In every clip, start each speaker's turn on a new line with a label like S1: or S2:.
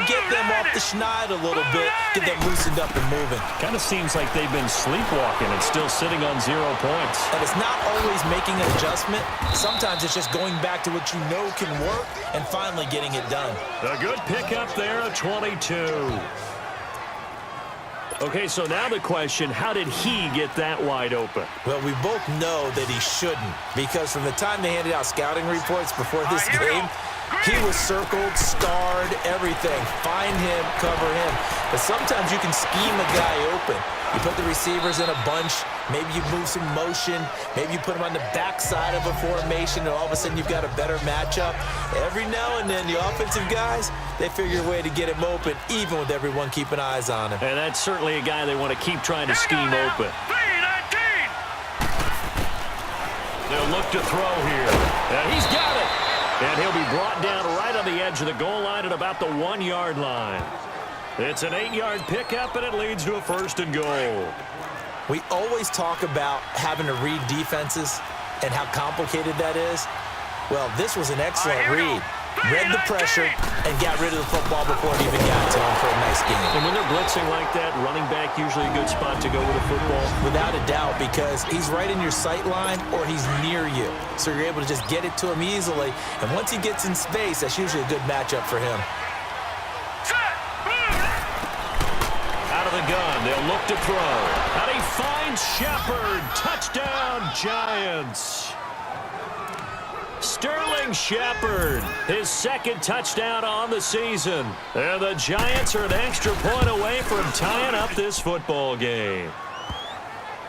S1: get them off the schneid a little bit, get them loosened up and moving.
S2: Kind of seems like they've been sleepwalking and still sitting on 0 points.
S1: And it's not always making an adjustment. Sometimes it's just going back to what you know can work and finally getting it done.
S2: A good pickup there of 22. Okay, so now the question, how did he get that wide open?
S1: Well, we both know that he shouldn't, because from the time they handed out scouting reports before this game, he was circled, starred, everything. Find him, cover him. But sometimes you can scheme a guy open. You put the receivers in a bunch. Maybe you move some motion. Maybe you put them on the backside of a formation, and all of a sudden you've got a better matchup. Every now and then, the offensive guys, they figure a way to get him open, even with everyone keeping eyes on him.
S2: And that's certainly a guy they want to keep trying to scheme open. They'll look to throw here. And he's got it. And he'll be brought down right on the edge of the goal line at about the 1-yard line. It's an 8-yard pickup, and it leads to a 1st and goal.
S1: We always talk about having to read defenses and how complicated that is. Well, this was an excellent read. Read the pressure and got rid of the football before it even got to him for a nice game.
S2: And when they're blitzing like that, running back usually a good spot to go with a football?
S1: Without a doubt, because he's right in your sight line or he's near you. So you're able to just get it to him easily. And once he gets in space, that's usually a good matchup for him.
S2: Out of the gun, they'll look to throw. And he finds Shepard. Touchdown, Giants. Sterling Shepard, his 2nd touchdown on the season. And the Giants are an extra point away from tying up this football game.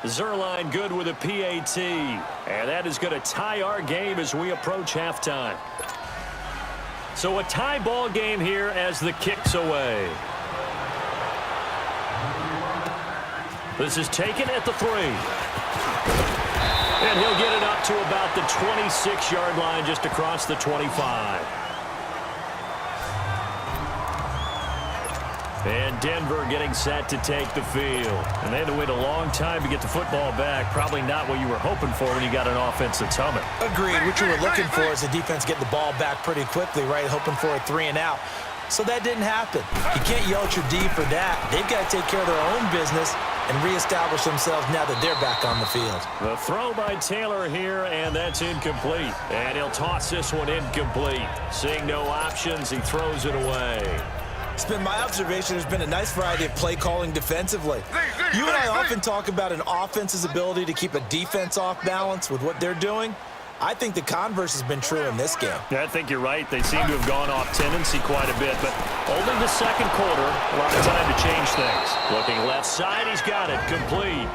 S2: Zerline good with a PAT. And that is going to tie our game as we approach halftime. So a tie ball game here as the kick's away. This is taken at the 3. And he'll get it up to about the 26-yard line, just across the 25. And Denver getting set to take the field. And they had to wait a long time to get the football back. Probably not what you were hoping for when you got an offense that's humming.
S1: Agreed. What you were looking for is the defense getting the ball back pretty quickly, right? Hoping for a 3 and out. So that didn't happen. You can't yell at your D for that. They've got to take care of their own business and reestablish themselves now that they're back on the field.
S2: The throw by Taylor here, and that's incomplete. And he'll toss this one incomplete. Seeing no options, he throws it away.
S1: It's been my observation there's been a nice variety of play calling defensively. You and I often talk about an offense's ability to keep a defense off balance with what they're doing. I think the converse has been true in this game.
S2: Yeah, I think you're right. They seem to have gone off tendency quite a bit, but only the 2nd quarter, a lot of time to change things. Looking left side, he's got it, complete.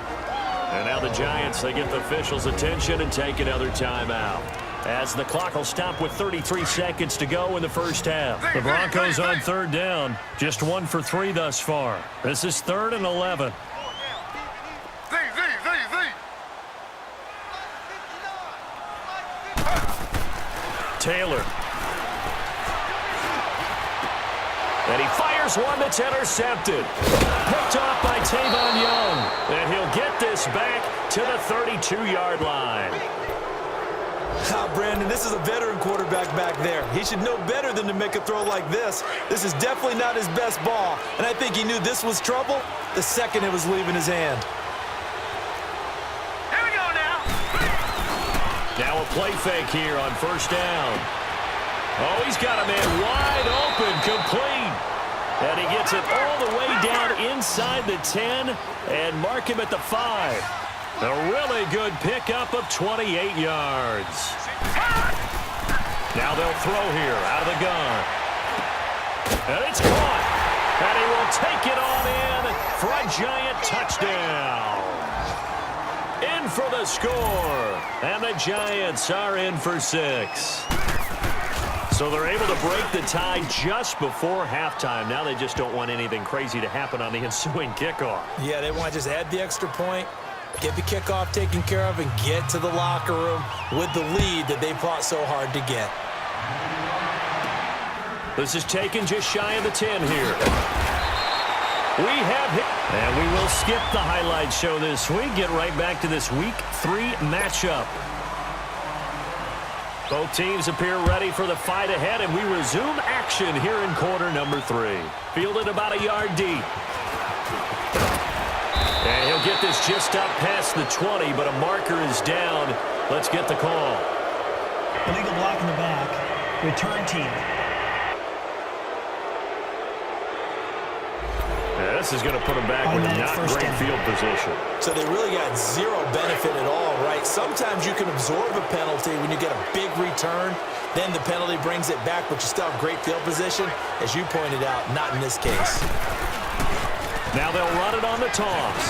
S2: And now the Giants, they get the officials' attention and take another timeout. As the clock will stop with 33 seconds to go in the first half. The Broncos on 3rd down, just 1 for 3 thus far. This is 3rd and 11. Taylor. And he fires one that's intercepted. Picked off by Tavon Young. And he'll get this back to the 32-yard line.
S1: Brandon, this is a veteran quarterback back there. He should know better than to make a throw like this. This is definitely not his best ball. And I think he knew this was trouble the second it was leaving his hand.
S2: Now a play fake here on 1st down. Oh, he's got a man wide open, complete. And he gets it all the way down inside the 10 and mark him at the 5. A really good pickup of 28 yards. Now they'll throw here out of the gun. And it's caught. And he will take it on in for a Giant touchdown. In for the score. And the Giants are in for 6. So they're able to break the tie just before halftime. Now they just don't want anything crazy to happen on the ensuing kickoff.
S1: Yeah, they want to just add the extra point, get the kickoff taken care of, and get to the locker room with the lead that they fought so hard to get.
S2: This is taken just shy of the 10 here. We have hit. And we will skip the highlight show this week. Get right back to this Week 3 matchup. Both teams appear ready for the fight ahead, and we resume action here in quarter number 3. Fielded about a yard deep. And he'll get this just up past the 20, but a marker is down. Let's get the call.
S3: Illegal block in the back. Return team.
S2: Yeah, this is going to put them back with not great field position.
S1: So they really got zero benefit at all, right? Sometimes you can absorb a penalty when you get a big return. Then the penalty brings it back, but you still have great field position. As you pointed out, not in this case.
S2: Now they'll run it on the toss.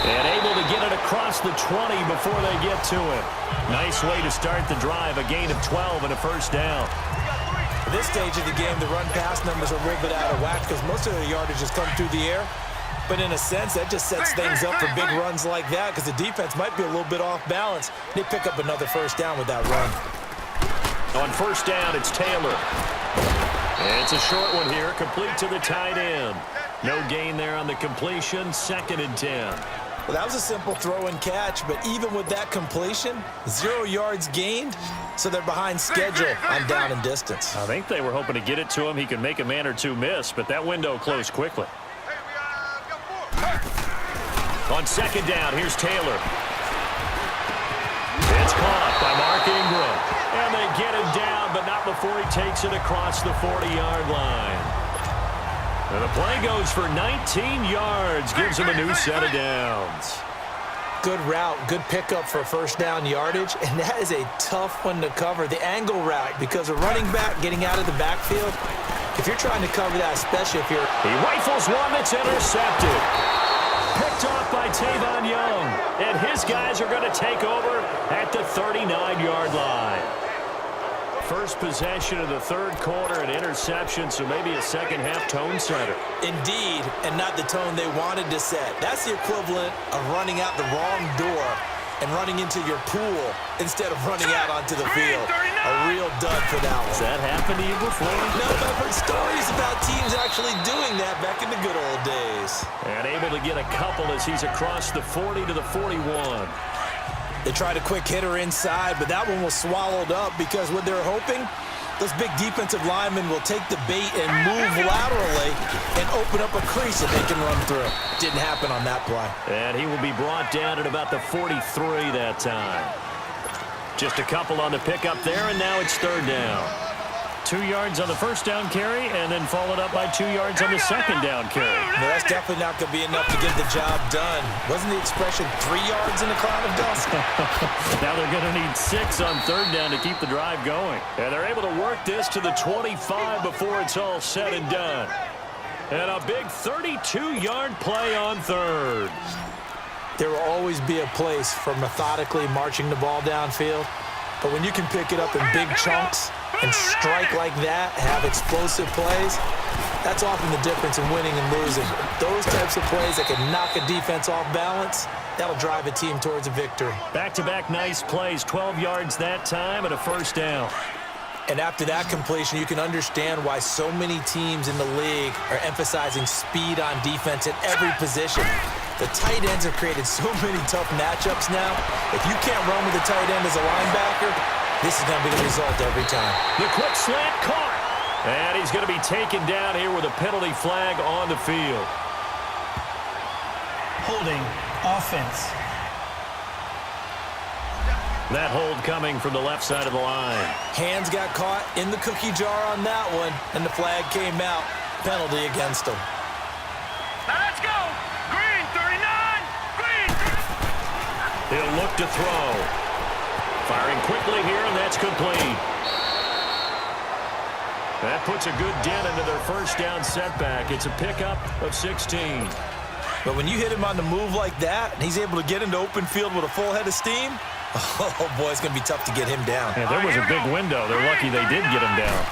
S2: And able to get it across the 20 before they get to it. Nice way to start the drive. A gain of 12 and a first down.
S1: At this stage of the game, the run-pass numbers are a little bit out of whack because most of the yardage has come through the air. But in a sense, that just sets things up for big runs like that because the defense might be a little bit off balance. They pick up another first down with that run.
S2: On first down, it's Taylor. And it's a short one here, complete to the tight end. No gain there on the completion, 2nd and 10.
S1: Well, that was a simple throw and catch, but even with that completion, 0 yards gained, so they're behind schedule on down and distance.
S2: I think they were hoping to get it to him. He could make a man or two miss, but that window closed quickly. On 2nd down, here's Taylor. It's caught by Mark Ingram. And they get him down, but not before he takes it across the 40-yard line. And the play goes for 19 yards, gives him a new set of downs.
S1: Good route, good pickup for first down yardage, and that is a tough one to cover. The angle route, because a running back getting out of the backfield, if you're trying to cover that, especially if you're...
S2: He rifles one that's intercepted. Picked off by Tavon Young, and his guys are going to take over at the 39-yard line. First possession of the 3rd quarter, an interception, so maybe a second-half tone setter.
S1: Indeed, and not the tone they wanted to set. That's the equivalent of running out the wrong door and running into your pool instead of running out onto the field. A real dud for that one.
S2: Has that happened to you before?
S1: No, but I've heard stories about teams actually doing that back in the good old days.
S2: And able to get a couple as he's across the 40 to the 41.
S1: They tried a quick hitter inside, but that one was swallowed up because what they're hoping, those big defensive linemen will take the bait and move laterally and open up a crease that they can run through. Didn't happen on that play.
S2: And he will be brought down at about the 43 that time. Just a couple on the pickup there, and now it's 3rd down. 2 yards on the first down carry, and then followed up by 2 yards on the second down carry.
S1: No, that's definitely not going to be enough to get the job done. Wasn't the expression 3 yards in a cloud of dust?
S2: Now they're going to need 6 on 3rd down to keep the drive going. And they're able to work this to the 25 before it's all said and done. And a big 32-yard play on 3rd.
S1: There will always be a place for methodically marching the ball downfield. But when you can pick it up in big chunks and strike like that, have explosive plays, that's often the difference in winning and losing. Those types of plays that can knock a defense off balance, that'll drive a team towards a victory.
S2: Back-to-back nice plays, 12 yards that time and a first down.
S1: And after that completion, you can understand why so many teams in the league are emphasizing speed on defense at every position. The tight ends have created so many tough matchups now. If you can't run with a tight end as a linebacker, this is going to be the result every time.
S2: The quick slant caught. And he's going to be taken down here with a penalty flag on the field.
S3: Holding offense.
S2: That hold coming from the left side of the line.
S1: Hands got caught in the cookie jar on that one, and the flag came out. Penalty against him.
S4: Now let's go. Green, 39. Green.
S2: He'll look to throw. Firing quickly here, and that's complete. That puts a good dent into their first down setback. It's a pickup of 16.
S1: But when you hit him on the move like that, and he's able to get into open field with a full head of steam, oh, boy, it's going to be tough to get him down.
S2: Yeah, there was a big window. They're lucky they did get him down.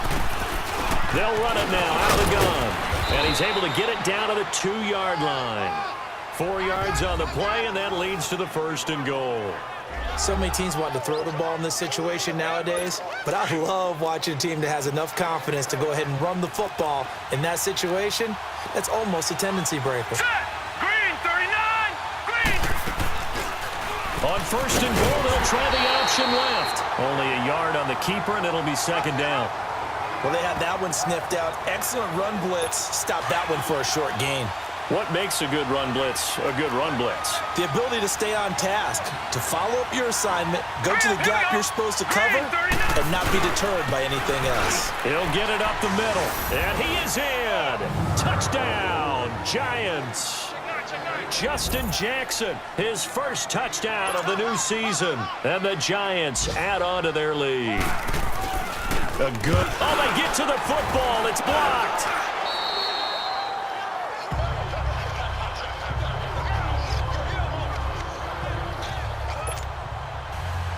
S2: They'll run it now out of the gun. And he's able to get it down to the 2-yard line. 4 yards on the play, and that leads to the 1st and goal.
S1: So many teams want to throw the ball in this situation nowadays, but I love watching a team that has enough confidence to go ahead and run the football in that situation. That's almost a tendency breaker.
S4: Set. Green, 39. Green.
S2: On first and goal, they'll try the option left. Only a yard on the keeper, and it'll be second down.
S1: Well, they had that one sniffed out. Excellent run blitz. Stop that one for a short gain.
S2: What makes a good run blitz a good run blitz?
S1: The ability to stay on task, to follow up your assignment, go to the gap you're supposed to cover, and not be deterred by anything else.
S2: He'll get it up the middle, and he is in. Touchdown, Giants. Justin Jackson, his first touchdown of the new season, and the Giants add on to their lead. A good, oh, they get to the football, it's blocked.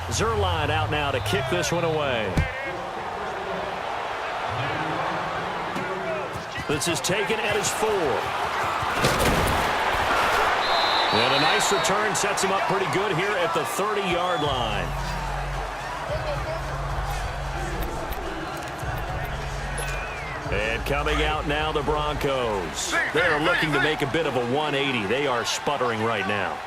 S2: Zerline out now to kick this one away. This is taken at his 4. And a nice return sets him up pretty good here at the 30-yard line. And coming out now, the Broncos. They're looking to make a bit of a 180. They are sputtering right now.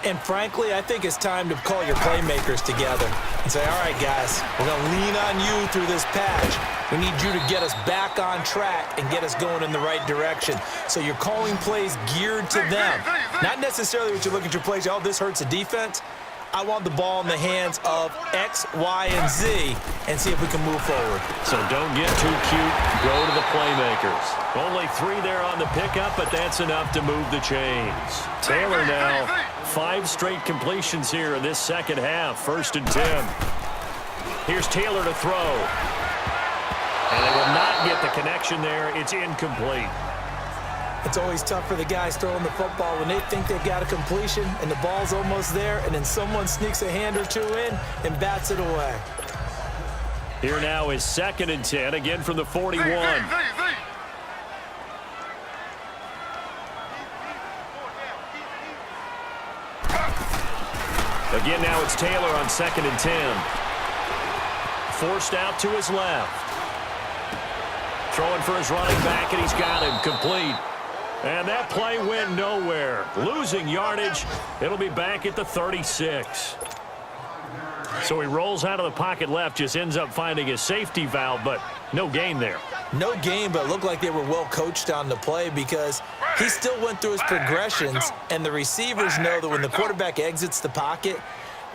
S1: And frankly, I think it's time to call your playmakers together and say, all right, guys, we're going to lean on you through this patch. We need you to get us back on track and get us going in the right direction. So you're calling plays geared to them. Not necessarily what you look at your plays, oh, this hurts the defense. I want the ball in the hands of X, Y, and Z and see if we can move forward.
S2: So don't get too cute. Go to the playmakers. Only 3 there on the pickup, but that's enough to move the chains. Taylor now, 5 straight completions here in this second half. 1st and 10. Here's Taylor to throw. And they will not get the connection there. It's incomplete.
S1: It's always tough for the guys throwing the football when they think they've got a completion and the ball's almost there, and then someone sneaks a hand or 2 in and bats it away.
S2: Here now is 2nd and 10, again from the 41. Again now it's Taylor on 2nd and 10. Forced out to his left. Throwing for his running back, and he's got him complete. And that play went nowhere. Losing yardage. It'll be back at the 36. So he rolls out of the pocket left, just ends up finding a safety valve, but no gain there.
S1: No gain, but it looked like they were well coached on the play because he still went through his progressions, and the receivers know that when the quarterback exits the pocket,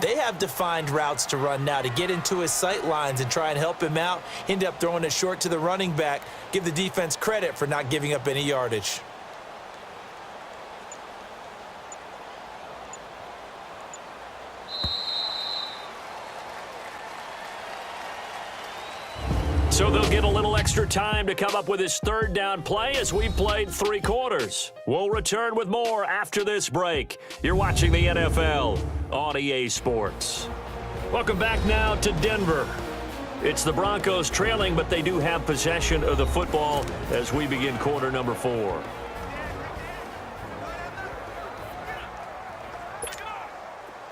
S1: they have defined routes to run now to get into his sight lines and try and help him out. End up throwing it short to the running back. Give the defense credit for not giving up any yardage.
S2: So they'll get a little extra time to come up with his 3rd down play as we played 3 quarters. We'll return with more after this break. You're watching the NFL on EA Sports. Welcome back now to Denver. It's the Broncos trailing, but they do have possession of the football as we begin quarter number 4.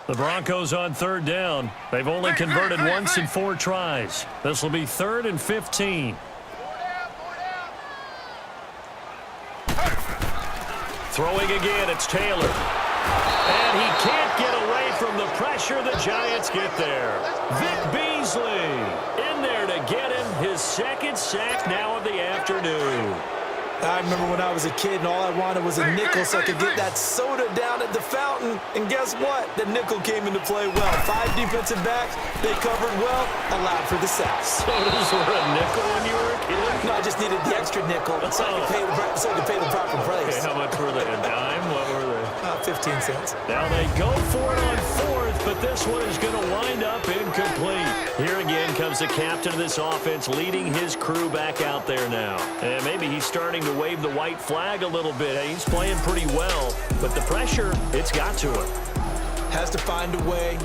S2: The Broncos on 3rd down. They've only converted once in 4 tries. This will be 3rd and 15. Throwing again, it's Taylor. And he can't get away from the pressure. The Giants get there. Vic Beasley in there to get him his 2nd sack now of the afternoon.
S1: I remember when I was a kid and all I wanted was a nickel so I could get that soda down at the fountain. And guess what? The nickel came into play well. 5 defensive backs, they covered well, allowed for the sacks.
S2: Sodas were a nickel when you were a kid?
S1: No, I just needed the extra nickel so I could pay the proper price.
S2: Okay, how much were they? A dime? What were they?
S1: 15 cents.
S2: Now they go for it on 4th, but this one is going to wind up incomplete. Here again comes the captain of this offense leading his crew back out there now. And maybe he's starting to wave the white flag a little bit. He's playing pretty well, but the pressure, it's got to him.
S1: Has to find a way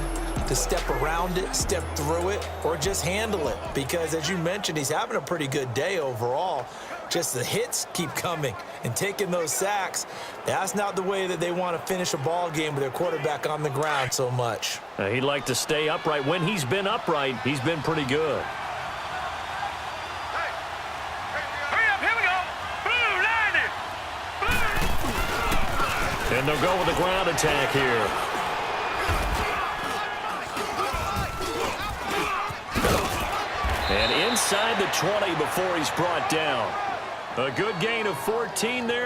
S1: to step around it, step through it, or just handle it. Because as you mentioned, he's having a pretty good day overall. Just the hits keep coming and taking those sacks. That's not the way that they want to finish a ball game with their quarterback on the ground so much.
S2: He'd like to stay upright. When he's been upright, he's been pretty good. And they'll go with a ground attack here. And inside the 20 before he's brought down. A good gain of 14 there.